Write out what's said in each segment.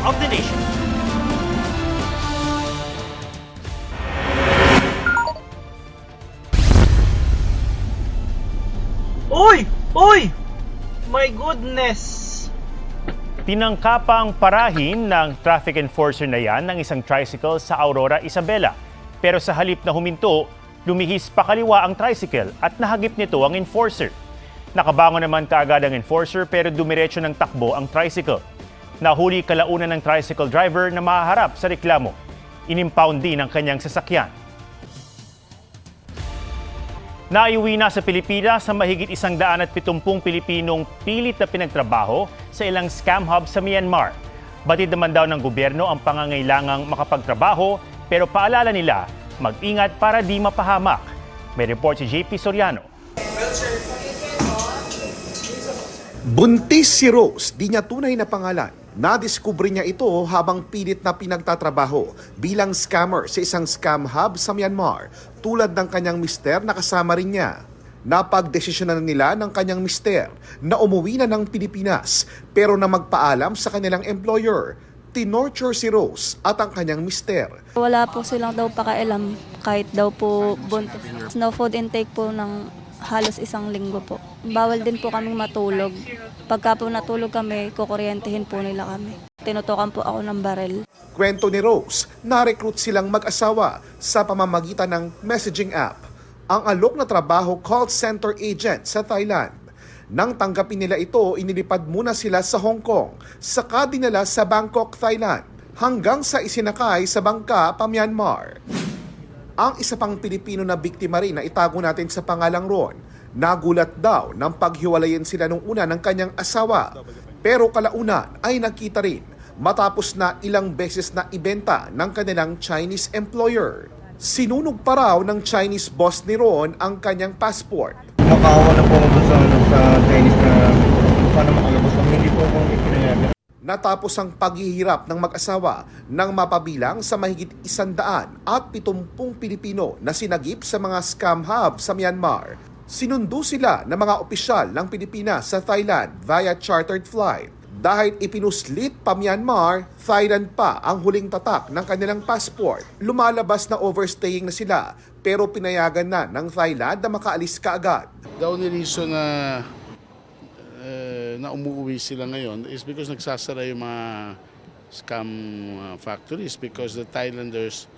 of the nation. Uy! Uy! My goodness! Tinangkapang parahin ng traffic enforcer na yan ng isang tricycle sa Aurora, Isabela. Pero sa halip na huminto, lumihis pa kaliwa ang tricycle at nahagip nito ang enforcer. Nakabangon naman kaagad ang enforcer pero dumiretso ng takbo ang tricycle. Nahuli kalaunan ng tricycle driver na mahaharap sa reklamo. Inimpound din ang kanyang sasakyan. Naiuwi na sa Pilipinas sa mahigit 170 Pilipinong pilit na pinagtrabaho sa ilang scam hub sa Myanmar. Batid naman daw ng gobyerno ang pangangailangang makapagtrabaho pero paalala nila mag-ingat para di mapahamak. May report si JP Soriano. Buntis si Rose, di niya tunay na pangalan. Nadiskubre niya ito habang pilit na pinagtatrabaho bilang scammer sa isang scam hub sa Myanmar, tulad ng kanyang mister na kasama rin niya. Napagdesisyonan nila ng kanyang mister na umuwi na ng Pilipinas pero na magpaalam sa kanilang employer. Tinorture si Rose at ang kanyang mister. Wala po silang daw pakialam kahit daw po buntis. No food intake po ng halos 1 linggo po. Bawal din po kaming matulog. Pagka po natulog kami, kukuryentehin po nila kami. Tinutukan po ako ng barel. Kwento ni Rose, na-recruit silang mag-asawa sa pamamagitan ng messaging app. Ang alok na trabaho call center agent sa Thailand. Nang tanggapin nila ito, inilipad muna sila sa Hong Kong, saka dinala sa Bangkok, Thailand, hanggang sa isinakay sa bangka pa Myanmar. Ang isa pang Pilipino na biktima rin na itago natin sa pangalang Ron, nagulat daw nang paghiwalayin sila nung una ng kanyang asawa. Pero kalaunan ay nakita rin matapos na ilang beses na ibenta ng kanilang Chinese employer. Sinunog pa raw ng Chinese boss ni Ron ang kanyang passport. Makakawa na po ako doon sa Chinese na sana makalabas kami. Hindi po akong ipinayagan. Natapos ang paghihirap ng mag-asawa nang mapabilang sa mahigit 170 Pilipino na sinagip sa mga scam hub sa Myanmar. Sinundo sila ng mga opisyal ng Pilipinas sa Thailand via chartered flight. Dahil ipinuslit pa Myanmar, Thailand pa ang huling tatak ng kanilang passport. Lumalabas na overstaying na sila pero pinayagan na ng Thailand na makaalis kaagad. The only reason na umuwi sila ngayon is because nagsasara yung mga scam factories because the Thailanders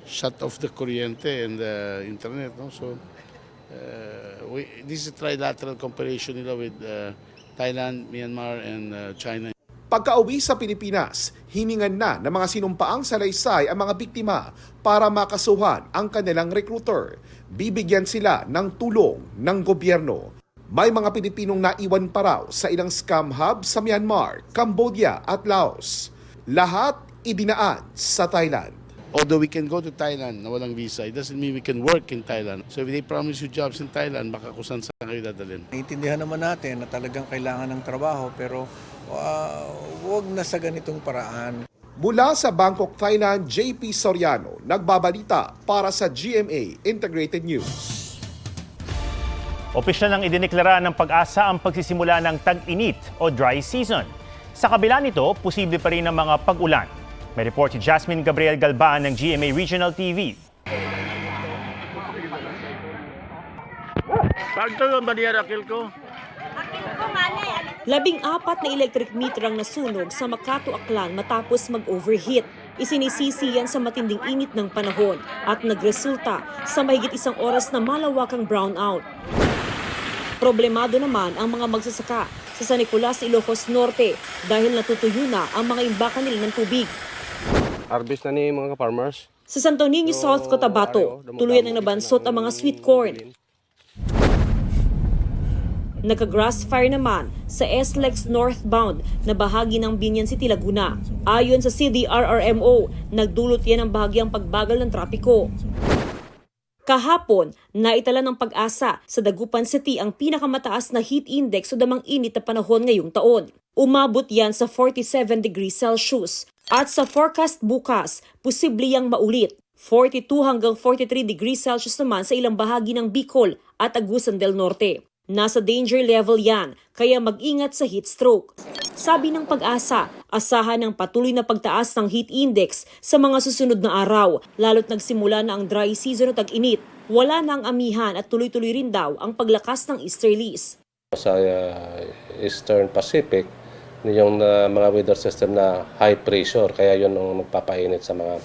shut off the kuryente and the internet. No? So this is a trilateral cooperation nila with Thailand, Myanmar, and China. Pagka-uwi sa Pilipinas, hiningan na ng mga sinumpaang salaysay ang mga biktima para makasuhan ang kanilang recruiter. Bibigyan sila ng tulong ng gobyerno. May mga Pilipinong naiwan pa raw sa ilang scam hub sa Myanmar, Cambodia at Laos. Lahat idinaan sa Thailand. Although we can go to Thailand na walang visa, it doesn't mean we can work in Thailand. So if they promise you jobs in Thailand, baka kung saan kayo dadalhin. Naiintindihan naman natin na talagang kailangan ng trabaho pero huwag na sa ganitong paraan. Mula sa Bangkok, Thailand, JP Soriano, nagbabalita para sa GMA Integrated News. Opisyal nang idineklara ng Pag-asa ang pagsisimula ng tag-init o dry season. Sa kabila nito, posible pa rin ang mga pag-ulan. May report si Jasmine Gabriel Galban ng GMA Regional TV. Labing-apat na electric meter ang nasunog sa Makato, Aklan matapos mag-overheat. Isinisisi yan sa matinding init ng panahon at nagresulta sa mahigit 1 oras na malawakang brownout. Problemado naman ang mga magsasaka sa San Nicolas, Ilocos Norte dahil natutuyo na ang mga imbakan nila ng tubig. Harvest na ni mga farmers. Sa Santo Niño, South Cotabato, tuluyan ang nabansot ang mga sweet corn. Nagka-grass fire naman sa SLEX northbound na bahagi ng Binyan City, Laguna. Ayon sa CDRRMO, nagdulot yan ang bahagyang pagbagal ng trapiko. Kahapon, naitala ng Pag-asa sa Dagupan City ang pinakamataas na heat index o damang init na panahon ngayong taon. Umabot yan sa 47 degrees Celsius. At sa forecast bukas, posible yang maulit. 42 hanggang 43 degrees Celsius naman sa ilang bahagi ng Bicol at Agusan del Norte. Nasa danger level yan, kaya mag-ingat sa heat stroke. Sabi ng Pag-asa, asahan ng patuloy na pagtaas ng heat index sa mga susunod na araw, lalo't nagsimula na ang dry season at tag-init. Wala na ang amihan at tuloy-tuloy rin daw ang paglakas ng easterlies. Sa Eastern Pacific, yung mga weather system na high pressure, kaya yun ang nagpapainit sa mga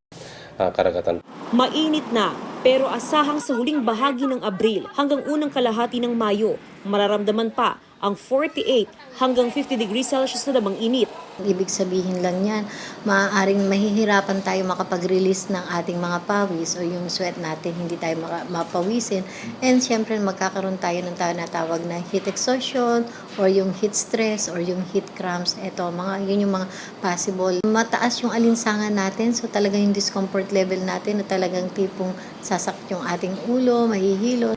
karagatan. Mainit na, pero asahang sa huling bahagi ng Abril hanggang unang kalahati ng Mayo, mararamdaman pa ang 48 hanggang 50 degrees Celsius na damang init. Ibig sabihin lang yan, maaaring mahihirapan tayo makapag-release ng ating mga pawis o yung sweat natin, hindi tayo mapawisin. And syempre magkakaroon tayo ng tinatawag na heat exhaustion or yung heat stress or yung heat cramps. Yun yung mga possible. Mataas yung alinsangan natin, so talaga yung discomfort level natin na talagang tipong sasakit yung ating ulo, mahihilo.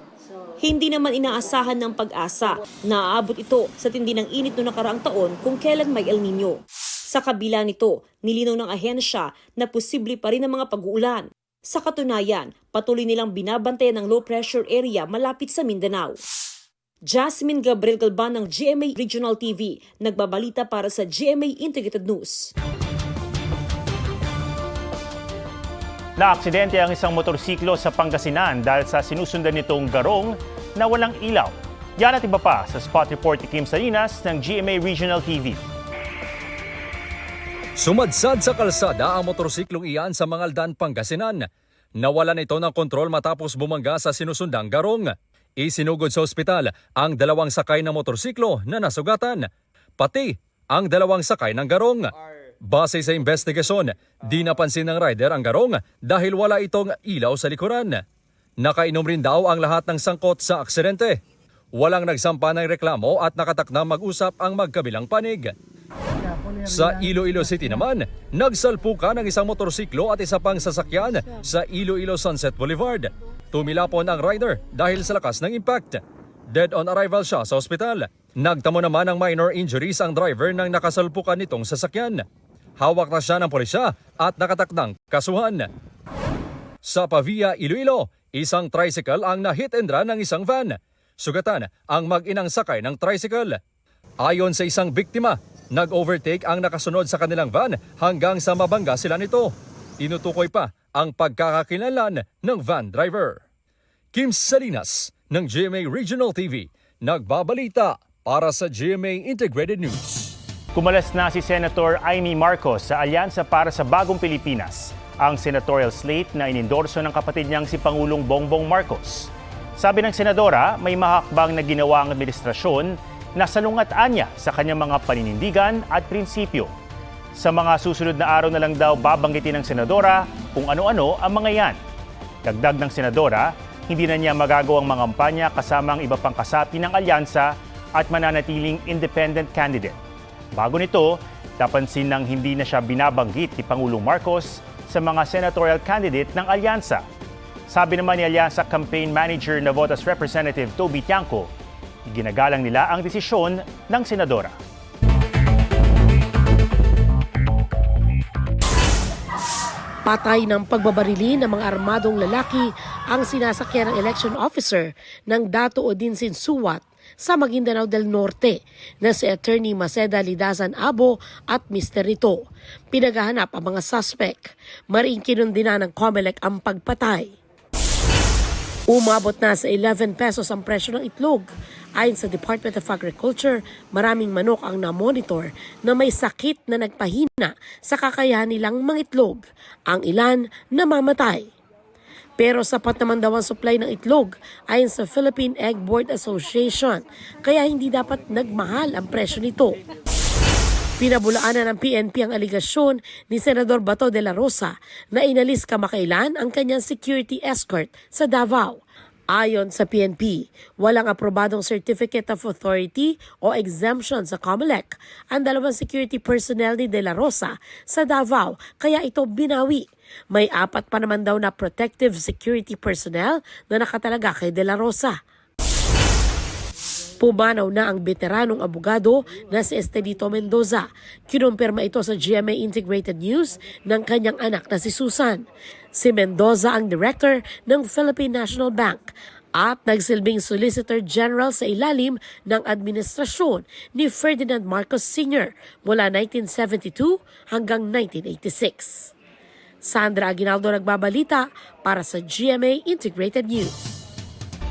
Hindi naman inaasahan ng Pag-asa na aabot ito sa tindi ng init noong nakaraang taon kung kailan may El Nino. Sa kabila nito, nilinaw ng ahensya na posible pa rin ang mga pag-uulan. Sa katunayan, patuloy nilang binabantayan ng low pressure area malapit sa Mindanao. Jasmine Gabriel Galban ng GMA Regional TV, nagbabalita para sa GMA Integrated News. Naaksidente ang isang motorsiklo sa Pangasinan dahil sa sinusundan nitong garong na walang ilaw. Yan at iba pa sa spot report ni Kim Salinas ng GMA Regional TV. Sumadsad sa kalsada ang motorsiklong iyan sa Mangaldan, Pangasinan. Nawalan ito ng kontrol matapos bumangga sa sinusundang garong. Isinugod sa ospital ang 2 sakay ng motorsiklo na nasugatan, pati ang 2 sakay ng garong. Base sa investigasyon, di napansin ng rider ang garong dahil wala itong ilaw sa likuran. Nakainom rin daw ang lahat ng sangkot sa aksidente. Walang nagsampa ng reklamo at nakatakdang mag-usap ang magkabilang panig. Sa Iloilo City naman, nagsalpukan ng isang motorsiklo at isa pang sasakyan sa Iloilo Sunset Boulevard. Tumilapon ang rider dahil sa lakas ng impact. Dead on arrival siya sa ospital. Nagtamo naman ng minor injuries ang driver ng nakasalpukan nitong sasakyan. Hawak na siya ng pulisya at nakatakdang kasuhan. Sa Pavia, Iloilo, isang tricycle ang na-hit and run ng isang van. Sugatan ang mag-inang sakay ng tricycle. Ayon sa isang biktima, nag-overtake ang nakasunod sa kanilang van hanggang sa mabangga sila nito. Tinutukoy pa ang pagkakakilanlan ng van driver. Kim Salinas ng GMA Regional TV, nagbabalita para sa GMA Integrated News. Kumalas na si Senator Amy Marcos sa Alyansa para sa Bagong Pilipinas, ang senatorial slate na inendorso ng kapatid niyang si Pangulong Bongbong Marcos. Sabi ng senadora, may mahakbang na ginawa ang administrasyon na salungat-an niya sa kanyang mga paninindigan at prinsipyo. Sa mga susunod na araw na lang daw babanggitin ng senadora kung ano-ano ang mga yan. Dagdag ng senadora, hindi na niya magagawang mangampanya kasama ang iba pang kasapi ng alyansa at mananatiling independent candidate. Bago nito, napansin nang hindi na siya binabanggit ni Pangulong Marcos sa mga senatorial candidate ng alyansa. Sabi naman ni Alyansa Campaign Manager Navotas Representative Toby Tiangco, ginagalang nila ang desisyon ng senadora. Patay ng pagbabarili ng mga armadong lalaki ang sinasakyan ng election officer ng Dato Odinsin Suwat sa Maguindanao del Norte na si Attorney Maceda Lidazan Abo at mister nito. Pinaghahanap ang mga suspect. Mariing kinundina ng COMELEC ang pagpatay. Umabot na sa 11 pesos ang presyo ng itlog. Ayon sa Department of Agriculture, maraming manok ang na-monitor na may sakit na nagpahina sa kakayahan nilang mangitlog. Ang ilan namamatay. Pero sapat naman daw ang supply ng itlog ayon sa Philippine Egg Board Association, kaya hindi dapat nagmahal ang presyo nito. Pinabulaanan ng PNP ang aligasyon ni Senador Bato de la Rosa na inalis kamakailan ang kanyang security escort sa Davao. Ayon sa PNP, walang aprobadong Certificate of Authority o exemption sa COMELEC ang 2 security personnel ni de la Rosa sa Davao, kaya ito binawi. May 4 pa naman daw na protective security personnel na nakatalaga kay de la Rosa. Pumanaw na ang veteranong abogado na si Estelito Mendoza. Kinumpirma ito sa GMA Integrated News ng kanyang anak na si Susan. Si Mendoza ang director ng Philippine National Bank. at nagsilbing Solicitor General sa ilalim ng administrasyon ni Ferdinand Marcos Sr. mula 1972 hanggang 1986. Sandra Aguinaldo nagbabalita para sa GMA Integrated News.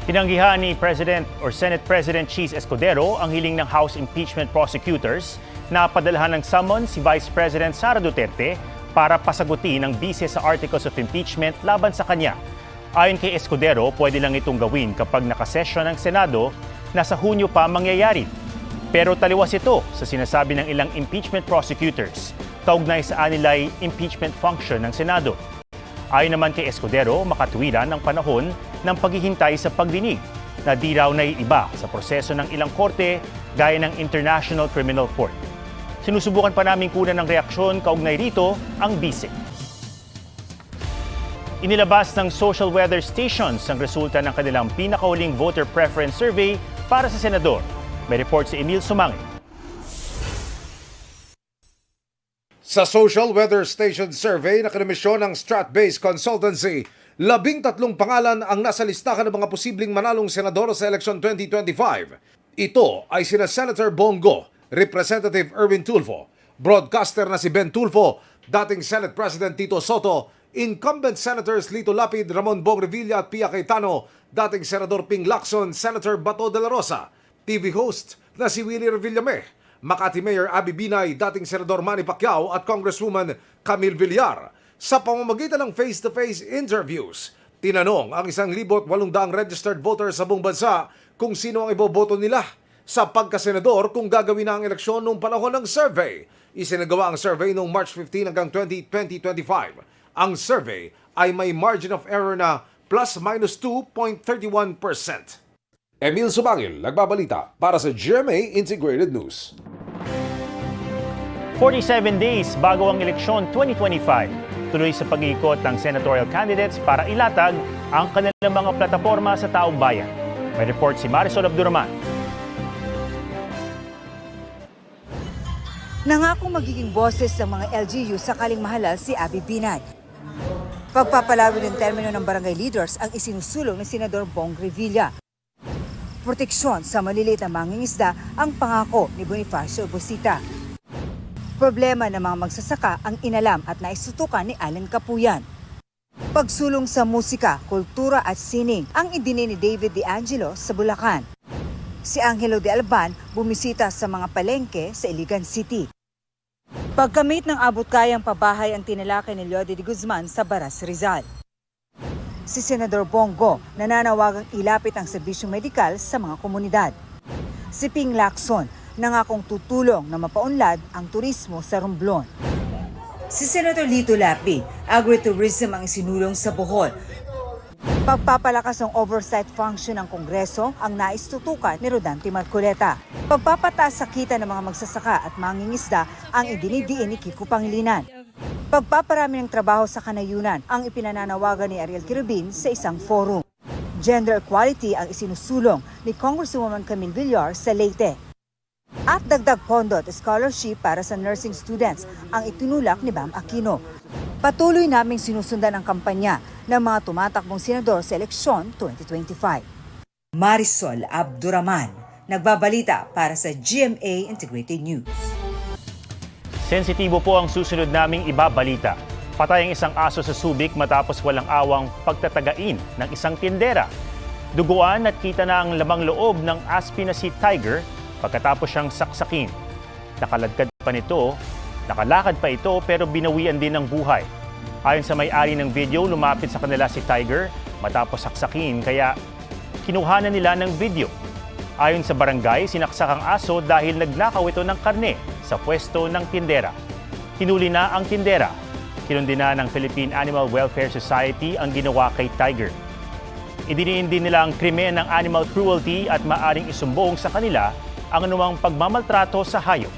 Tinanggihan ni President or Senate President Cheese Escudero ang hiling ng House Impeachment Prosecutors na padalhan ng summons si Vice President Sara Duterte para pasagutin ang bise sa Articles of Impeachment laban sa kanya. Ayon kay Escudero, pwede lang itong gawin kapag nakasesyon ng Senado na sa Hunyo pa mangyayari. Pero taliwas ito sa sinasabi ng ilang impeachment prosecutors kaugnay sa anilay impeachment function ng Senado. Ayon naman kay Escudero, makatuwiran ang panahon ng paghihintay sa pagdinig na di raw naiiba sa proseso ng ilang korte gaya ng International Criminal Court. Sinusubukan pa namin kunan ng reaksyon kaugnay rito ang bise. Inilabas ng Social Weather Stations ang resulta ng kanilang pinakahuling voter preference survey para sa senador. May report si Emil Sumangit. Sa Social Weather Station Survey na kinomisyon ng Strat-based Consultancy, 13 pangalan ang nasa listahan ng mga posibleng manalong senador sa eleksyon 2025. Ito ay sina Senator Bongo, Representative Erwin Tulfo, broadcaster na si Ben Tulfo, dating Senate President Tito Soto, incumbent Senators Lito Lapid, Ramon Bong Revilla at Pia Cayetano, dating Senador Ping Lacson, Senator Bato de la Rosa, TV host na si Willie Revillame, Makati Mayor Abby Binay, dating Senador Manny Pacquiao at Congresswoman Camille Villar. Sa pamamagitan ng face-to-face interviews, tinanong ang 1,800 registered voters sa buong bansa kung sino ang iboboto nila sa pagkasenador kung gagawin na ang eleksyon noong panahon ng survey. Isinagawa ang survey noong March 15 hanggang 2025. Ang survey ay may margin of error na plus-minus 2.31%. Emil Sumangil, nagbabalita para sa GMA Integrated News. 47 days bago ang eleksyon 2025, tuloy sa pag-iikot ng senatorial candidates para ilatag ang kanilang mga plataporma sa taong bayan. May report si Marisol Abduraman. Nangakong magiging boses ng mga LGU sakaling mahalal si Abby Binay. Pagpapalawin ng termino ng barangay leaders ang isinusulong ni Senador Bong Revilla. Proteksyon sa maliliit na mangingisda ang pangako ni Bonifacio Busita. Problema ng mga magsasaka ang inalam at naisutukan ni Alan Capuyan. Pagsulong sa musika, kultura at sining ang idini ni David De Angelo sa Bulacan. Si Angelo de Alban bumisita sa mga palengke sa Iligan City. Pagkamit ng abot-kayang pabahay ang tinalakay ni Leody de Guzman sa Baras, Rizal. Si Senador Bongo nananawagang ilapit ang serbisyong medikal sa mga komunidad. Si Ping Lacson nangakong tutulong na mapaunlad ang turismo sa Romblon. Si Senator Lito Lapid, agritourism ang isinulong sa Bohol. Pagpapalakas ng oversight function ng Kongreso ang naistutukan ni Rodante Marcoleta. Pagpapataas sa kita ng mga magsasaka at mangingisda ang idinidiin ni Kiko Pangilinan. Pagpaparami ng trabaho sa kanayunan ang ipinananawagan ni Ariel Quirubin sa isang forum. Gender equality ang isinusulong ni Congresswoman Camille Villar sa Leyte. At dagdag pondo at scholarship para sa nursing students ang itinulak ni Bam Aquino. Patuloy naming sinusundan ang kampanya ng mga tumatakbong senador sa eleksyon 2025. Marisol Abduraman, nagbabalita para sa GMA Integrated News. Sensitibo po ang susunod naming ibabalita. Patay ang isang aso sa Subic matapos walang awang pagtatagain ng isang tindera. Duguan at kita na ang lamang loob ng aspi na si Tiger pagkatapos siyang saksakin. Nakalakad pa ito pero binawian din ng buhay. Ayon sa may-ari ng video, lumapit sa kanila si Tiger matapos saksakin kaya kinuhanan nila ng video. Ayon sa barangay, sinaksak ang aso dahil nagnakaw ito ng karne sa pwesto ng tindera. Hinuli na ang tindera. Kinundi na ng Philippine Animal Welfare Society ang ginawa kay Tiger. Idiniin din nila ang krimen ng animal cruelty at maaring isumbong sa kanila ang anumang pagmamaltrato sa hayop.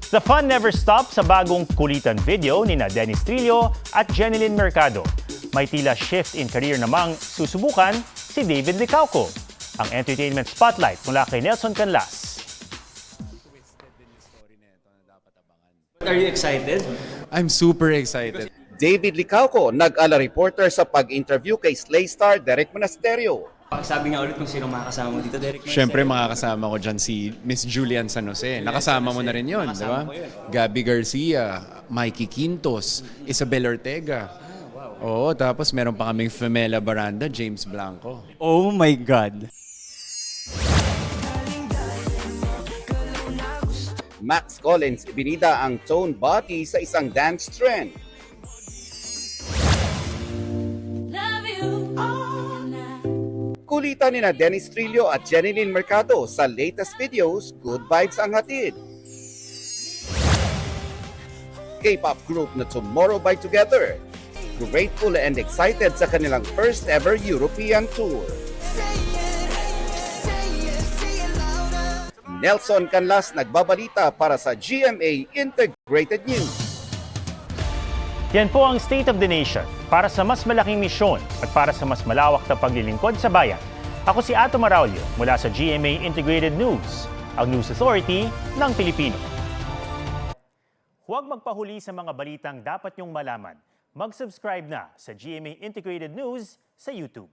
The fun never stops sa bagong kulitan video ni Dennis Trillo at Jeneline Mercado. May tila shift in career namang susubukan si David Licauco. Ang entertainment spotlight mula kay Nelson Canlas. Are you excited? I'm super excited. David Licauco, nag-ala reporter sa pag-interview kay Slay star Derek Monasterio. Sabi nga ulit kung sino makakasama mo dito, Derek. Siyempre makakasama ko dyan si Miss Julian San Jose. Nakasama mo na rin yun, di ba? Gabby Garcia, Mikey Quintos, Isabel Ortega. Oo, tapos meron pa kaming Femela Baranda, James Blanco. Oh my God. Max Collins ibinida ang tone body sa isang dance trend. Kulitan ni na Dennis Trillo at Jeneline Mercado sa latest videos, good vibes ang hatid. K-pop group na Tomorrow by Together, grateful and excited sa kanilang first ever European tour. Nelson Canlas nagbabalita para sa GMA Integrated News. Yan po ang State of the Nation para sa mas malaking misyon at para sa mas malawak na paglilingkod sa bayan. Ako si Ato Maraulio mula sa GMA Integrated News, ang News Authority ng Pilipino. Huwag magpahuli sa mga balitang dapat niyong malaman. Mag-subscribe na sa GMA Integrated News sa YouTube.